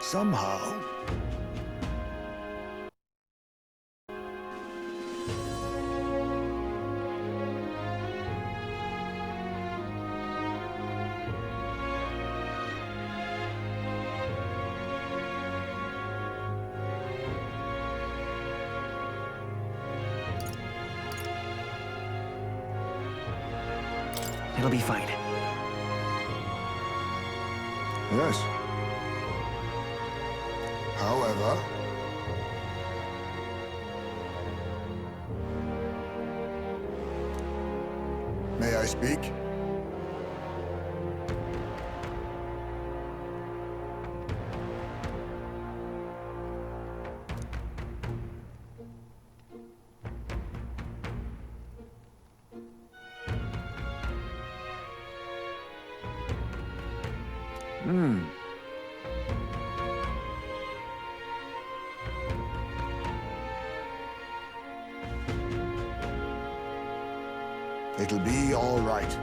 Somehow... It'll be fine. Yes. However... May I speak? It'll be all right.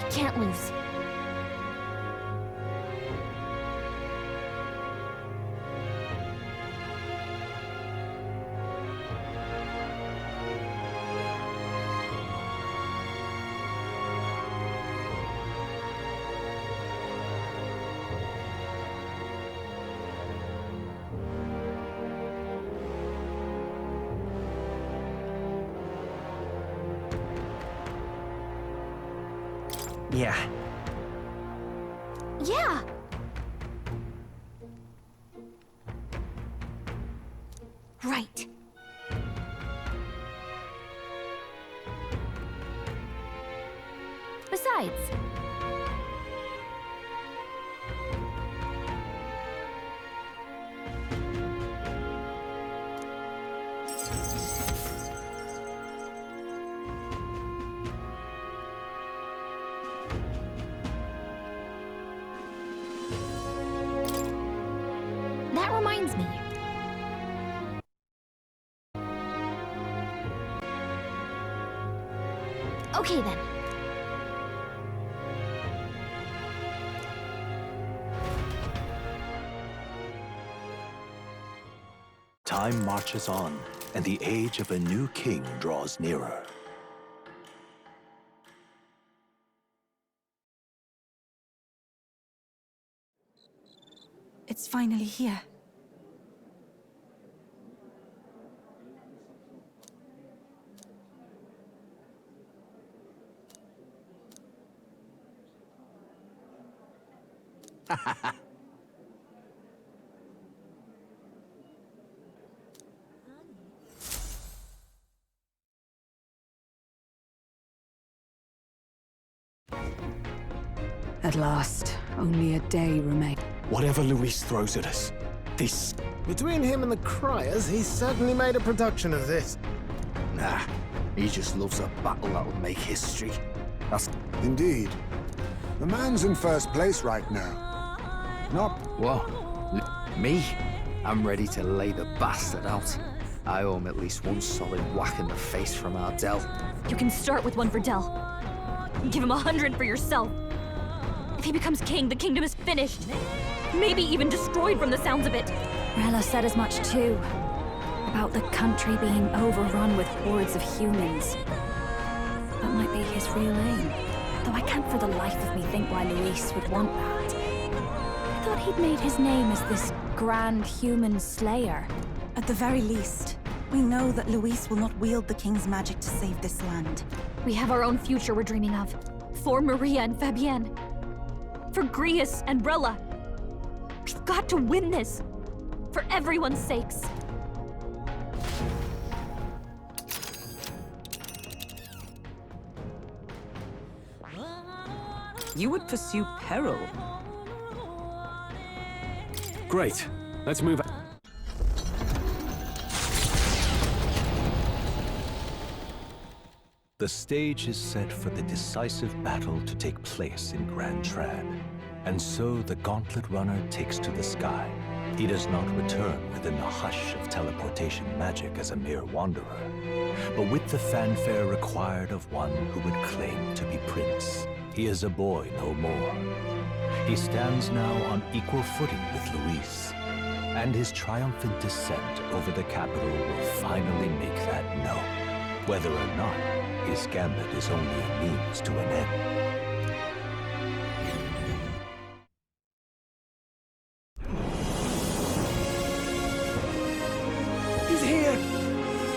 Can't lose. Yeah. Yeah! Right. Besides... That reminds me. Okay then. Time marches on, and the age of a new king draws nearer. It's finally here. At last, only a day remains. Whatever Luis throws at us, this... Between him and the Criers, he's certainly made a production of this. Nah, he just loves a battle that'll make history. That's... Indeed. The man's in first place right now. Not... What? Me? I'm ready to lay the bastard out. I owe him at least one solid whack in the face from Ardell. You can start with one for Del. Give him 100 for yourself. If he becomes king, the kingdom is finished. Maybe even destroyed from the sounds of it. Rella said as much too. About the country being overrun with hordes of humans. That might be his real aim. Though I can't for the life of me think why Luis would want that. I thought he'd made his name as this grand human slayer. At the very least, we know that Luis will not wield the king's magic to save this land. We have our own future we're dreaming of. For Maria and Fabienne. For Grius and Rella. We've got to win this. For everyone's sakes. You would pursue peril. Great. Let's move. The stage is set for the decisive battle to take place in Grand Trad. And so the Gauntlet Runner takes to the sky. He does not return within the hush of teleportation magic as a mere wanderer, but with the fanfare required of one who would claim to be prince. He is a boy no more. He stands now on equal footing with Luis, and his triumphant descent over the capital will finally make that known, whether or not his gambit is only a means to an end. He's here!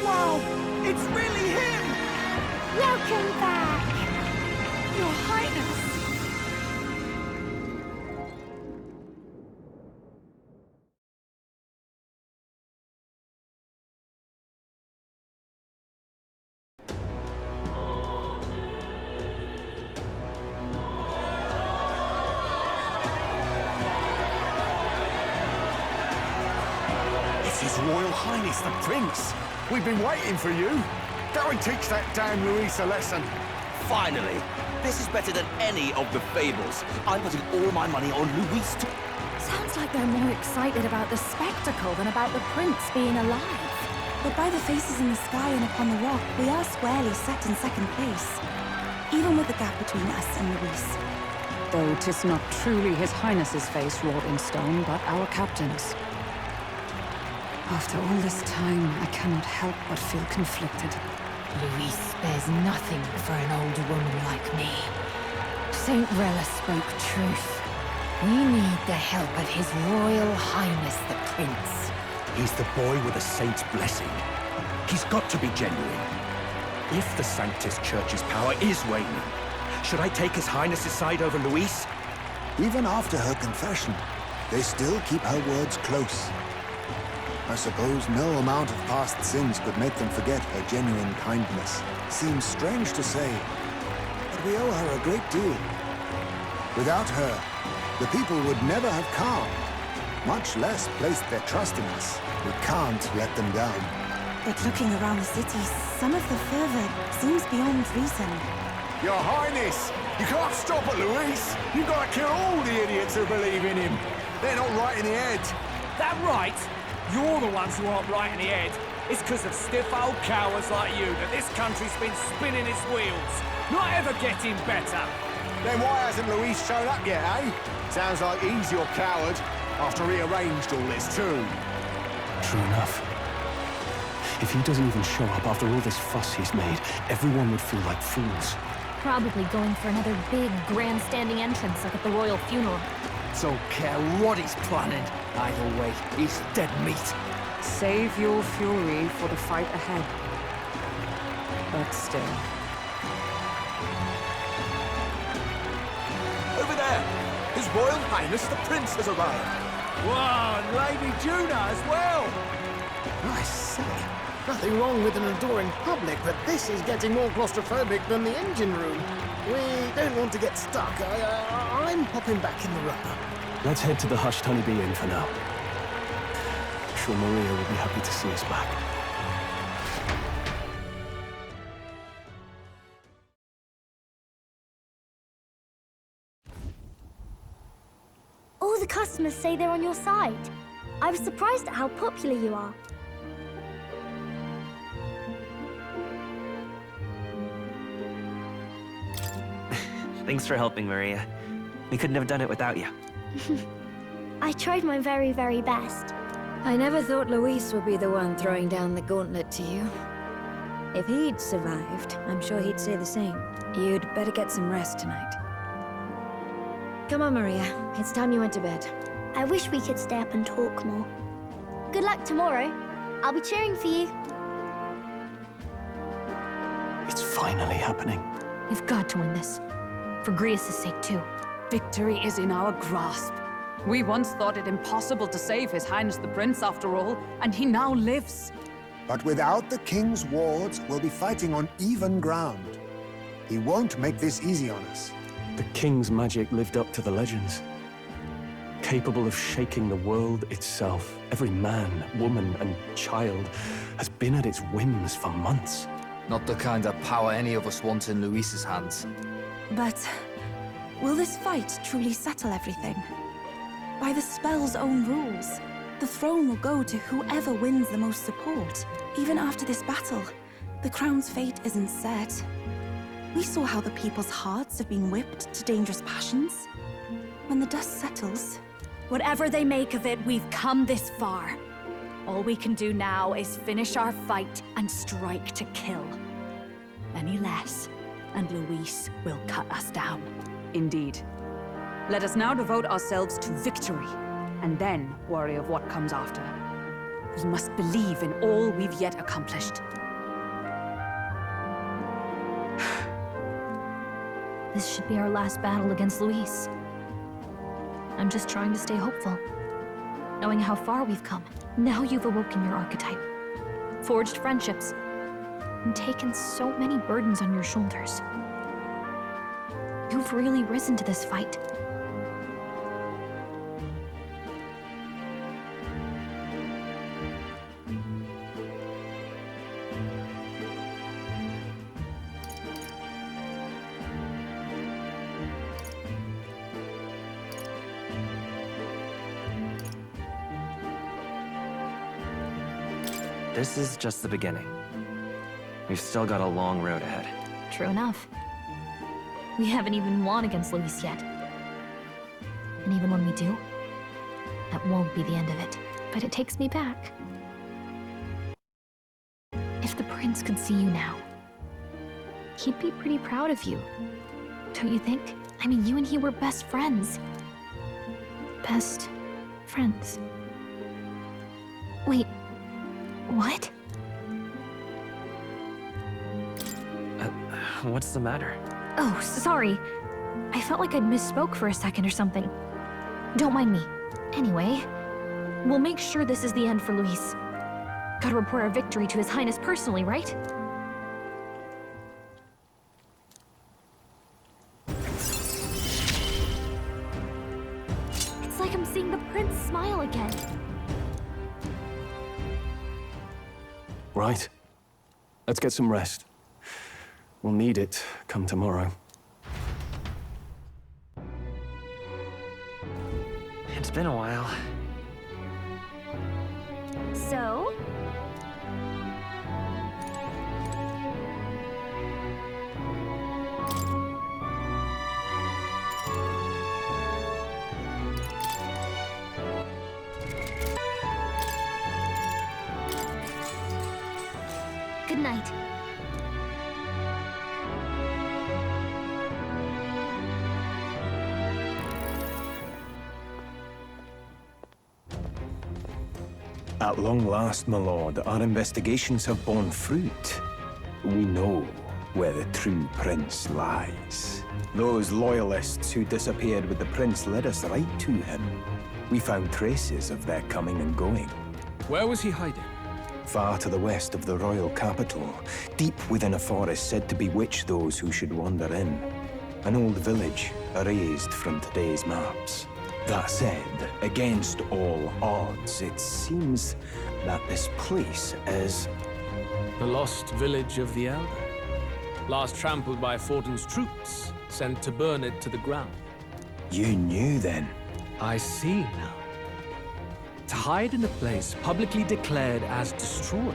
Wow! It's really him! Welcome back! Your Highness! It's His Royal Highness the Prince. We've been waiting for you. Go and teach that damn Luis a lesson. Finally! This is better than any of the fables. I'm putting all my money on Luis to... Sounds like they're more excited about the spectacle than about the prince being alive. But by the faces in the sky and upon the rock, we are squarely set in second place. Even with the gap between us and Luis. Though 'tis not truly His Highness's face wrought in stone, but our captain's. After all this time, I cannot help but feel conflicted. Luis spares nothing for an old woman like me. Saint Rella spoke truth. We need the help of His Royal Highness the Prince. He's the boy with a saint's blessing. He's got to be genuine. If the Sanctus Church's power is waning, should I take His Highness's side over Luis? Even after her confession, they still keep her words close. I suppose no amount of past sins could make them forget her genuine kindness. Seems strange to say, but we owe her a great deal. Without her, the people would never have calmed, much less placed their trust in us. We can't let them down. But looking around the city, some of the fervor seems beyond reason. Your Highness, you can't stop at Luis. You've got to kill all the idiots who believe in him. They're not right in the head. That right? You're the ones who aren't right in the head. It's because of stiff old cowards like you that this country's been spinning its wheels. Not ever getting better. Then why hasn't Luis shown up yet, eh? Sounds like he's your coward, after he arranged all this too. True enough. If he doesn't even show up after all this fuss he's made, everyone would feel like fools. Probably going for another big, grandstanding entrance like at the royal funeral. Don't care what he's planning. Either way, he's dead meat. Save your fury for the fight ahead. But still. Over there! His Royal Highness the Prince has arrived. Wow, and Lady Juna as well! I say, nothing wrong with an adoring public, but this is getting more claustrophobic than the engine room. We don't want to get stuck. I'm popping back in the rubber. Let's head to the Hushed Honeybee Inn for now. I'm sure Maria will be happy to see us back. All the customers say they're on your side. I was surprised at how popular you are. Thanks for helping, Maria. We couldn't have done it without you. I tried my very, very best. I never thought Luis would be the one throwing down the gauntlet to you. If he'd survived, I'm sure he'd say the same. You'd better get some rest tonight. Come on, Maria. It's time you went to bed. I wish we could stay up and talk more. Good luck tomorrow. I'll be cheering for you. It's finally happening. You've got to win this. For Grius' sake, too. Victory is in our grasp. We once thought it impossible to save His Highness the Prince after all, and he now lives. But without the king's wards, we'll be fighting on even ground. He won't make this easy on us. The king's magic lived up to the legends. Capable of shaking the world itself, every man, woman, and child has been at its whims for months. Not the kind of power any of us want in Luis's hands. But will this fight truly settle everything? By the spell's own rules, the throne will go to whoever wins the most support. Even after this battle, the crown's fate isn't set. We saw how the people's hearts have been whipped to dangerous passions. When the dust settles... Whatever they make of it, we've come this far. All we can do now is finish our fight and strike to kill. Any less, and Luis will cut us down. Indeed. Let us now devote ourselves to victory, and then worry of what comes after. We must believe in all we've yet accomplished. This should be our last battle against Luis. I'm just trying to stay hopeful, knowing how far we've come. Now you've awoken your archetype, forged friendships, and taken so many burdens on your shoulders. You've really risen to this fight. This is just the beginning. We've still got a long road ahead. True enough. We haven't even won against Luis yet. And even when we do, that won't be the end of it. But it takes me back. If the prince could see you now, he'd be pretty proud of you. Don't you think? I mean, you and he were best friends. Best friends. Wait, what? What's the matter? Oh, sorry. I felt like I'd misspoke for a second or something. Don't mind me. Anyway, we'll make sure this is the end for Luis. Gotta report our victory to His Highness personally, right? It's like I'm seeing the prince smile again. Right. Let's get some rest. We'll need it come tomorrow. It's been a while. So? Good night. At long last, my lord, our investigations have borne fruit. We know where the true prince lies. Those loyalists who disappeared with the prince led us right to him. We found traces of their coming and going. Where was he hiding? Far to the west of the royal capital, deep within a forest said to bewitch those who should wander in. An old village, erased from today's maps. That said, against all odds, it seems that this place is... The lost village of the Elder. Last trampled by Fortin's troops, sent to burn it to the ground. You knew then? I see now. To hide in a place publicly declared as destroyed.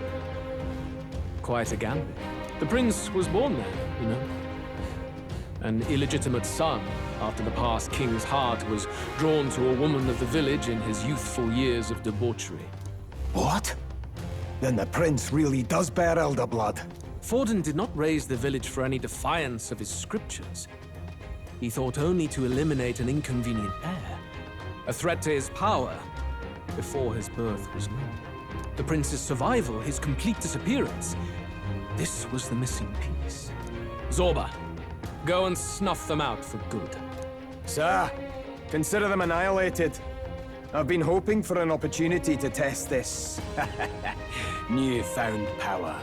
Quite a gambit. The prince was born there, you know. An illegitimate son, after the past king's heart was drawn to a woman of the village in his youthful years of debauchery. What? Then the prince really does bear elder blood. Fortin did not raise the village for any defiance of his scriptures. He thought only to eliminate an inconvenient heir, a threat to his power, before his birth was known. The prince's survival, his complete disappearance, this was the missing piece. Zorba, go and snuff them out for good. Sir, consider them annihilated. I've been hoping for an opportunity to test this newfound power.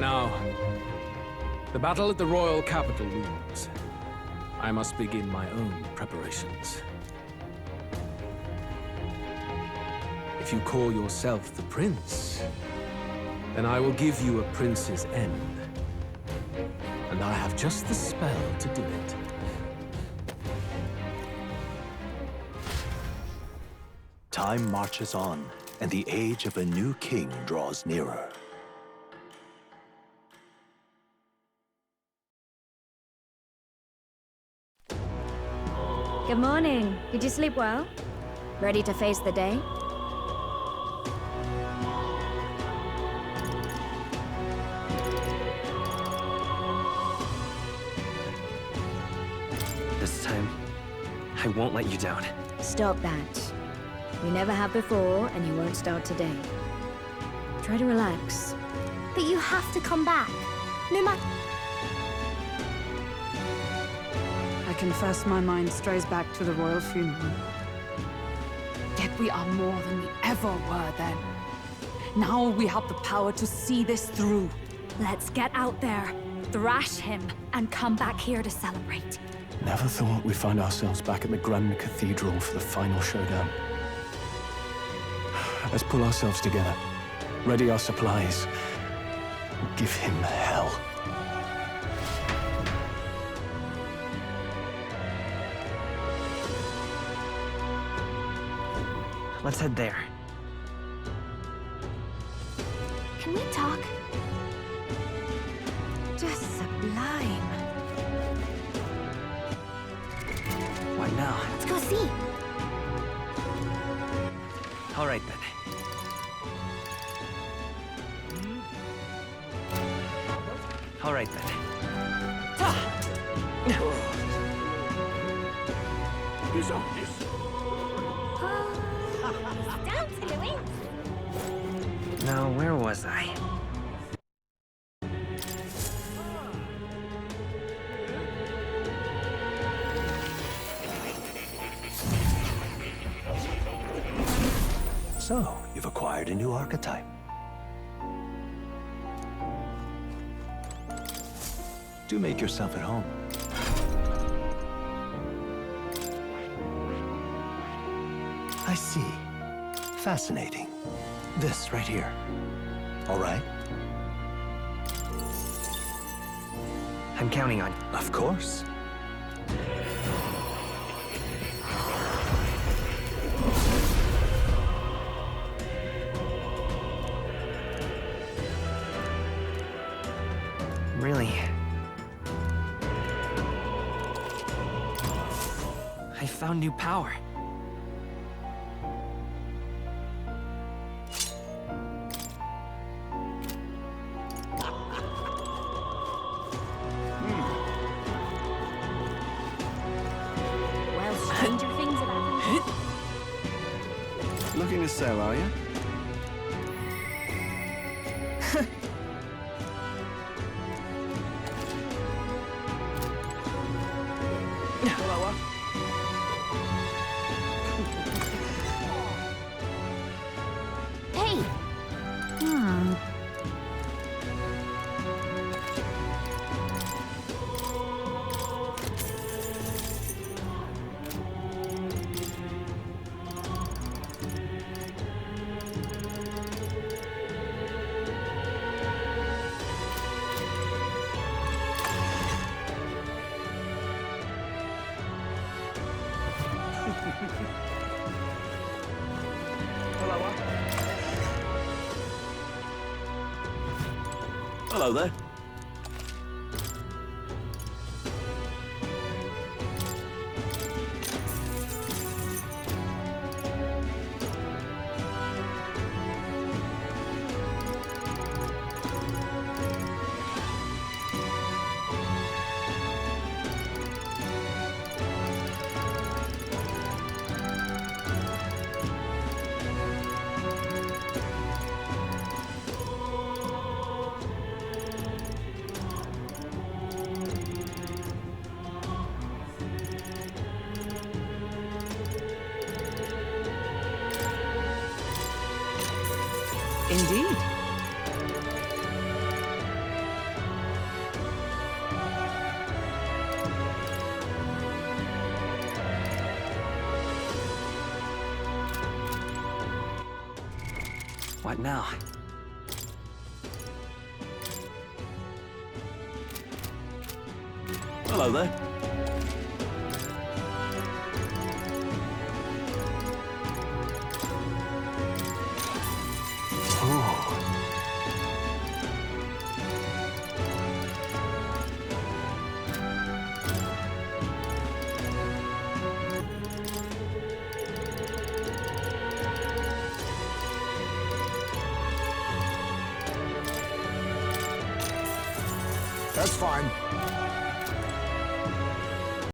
Now, the battle at the royal capital looms. I must begin my own preparations. If you call yourself the prince, then I will give you a prince's end. And I have just the spell to do it. Time marches on, and the age of a new king draws nearer. Good morning. Did you sleep well? Ready to face the day? This time, I won't let you down. Stop that. You never have before, and you won't start today. Try to relax. But you have to come back. No matter... I confess my mind strays back to the royal funeral. Yet we are more than we ever were then. Now we have the power to see this through. Let's get out there, thrash him, and come back here to celebrate. Never thought we'd find ourselves back at the Grand Cathedral for the final showdown. Let's pull ourselves together, ready our supplies, and give him hell. Let's head there. Can we talk? Just sublime. What now? Let's go see. All right, then. All right, then. Down to Louis. Now, where was I? So, you've acquired a new archetype. Do make yourself at home. I see. Fascinating. This right here. All right? I'm counting on you. Of course. Really? I found new power. Well, stranger things have happened. Looking to sell, are you? Hey! Hello there. What now? Hello there. That's fine.